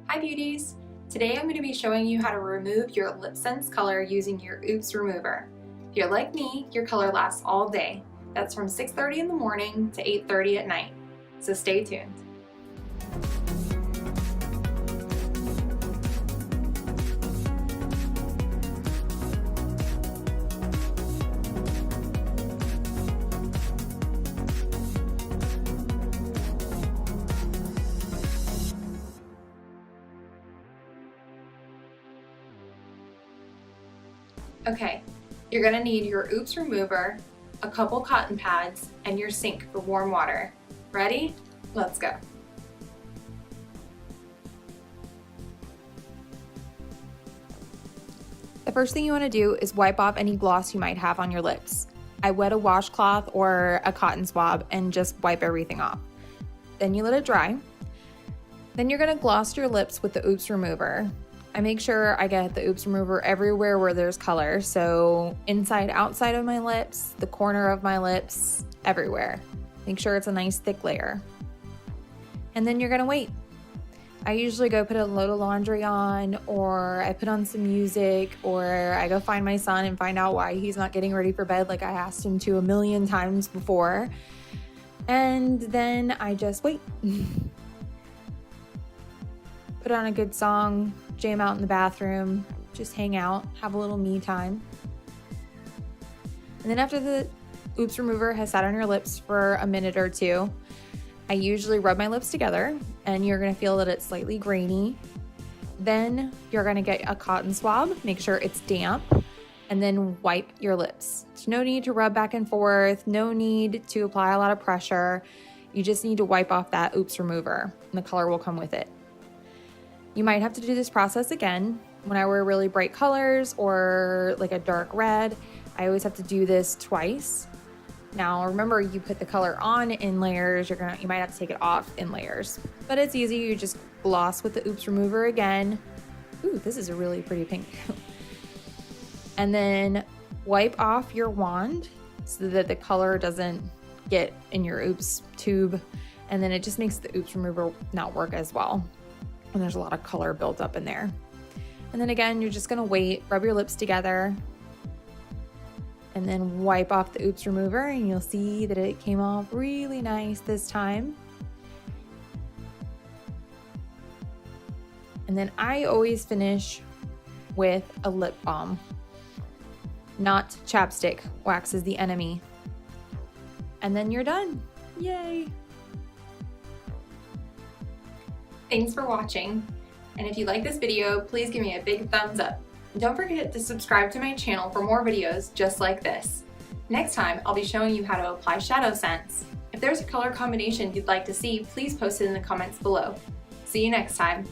Hi beauties! Today I'm going to be showing you how to remove your LipSense color using your Oops remover. If you're like me, your color lasts all day. That's from 6:30 in the morning to 8:30 at night. So stay tuned. Okay, you're going to need your Oops remover, a couple cotton pads, and your sink for warm water. Ready? Let's go. The first thing you want to do is wipe off any gloss you might have on your lips. I wet a washcloth or a cotton swab and just wipe everything off. Then you let it dry. Then you're going to gloss your lips with the Oops remover. I make sure I get the Oops remover everywhere where there's color, so inside, outside of my lips, the corner of my lips, everywhere. Make sure it's a nice thick layer. And then you're gonna wait. I usually go put a load of laundry on, or I put on some music, or I go find my son and find out why he's not getting ready for bed like I asked him to a million times before. And then I just wait. Put on a good song, jam out in the bathroom, just hang out, have a little me time. And then after the Oops remover has sat on your lips for a minute or two, I usually rub my lips together and you're gonna feel that it's slightly grainy. Then you're gonna get a cotton swab, make sure it's damp, and then wipe your lips. There's no need to rub back and forth, no need to apply a lot of pressure. You just need to wipe off that Oops remover and the color will come with it. You might have to do this process again. When I wear really bright colors or like a dark red, I always have to do this twice. Now remember, you put the color on in layers, you might have to take it off in layers. But it's easy, you just gloss with the Oops remover again. Ooh, this is a really pretty pink. And then wipe off your wand so that the color doesn't get in your Oops tube. And then it just makes the Oops remover not work as well. And there's a lot of color built up in there. And then again, you're just gonna wait, rub your lips together, and then wipe off the Oops remover, and you'll see that it came off really nice this time. And then I always finish with a lip balm. Not chapstick, wax is the enemy. And then you're done, yay. Thanks for watching, and if you like this video, please give me a big thumbs up. And don't forget to subscribe to my channel for more videos just like this. Next time, I'll be showing you how to apply ShadowSense. If there's a color combination you'd like to see, please post it in the comments below. See you next time.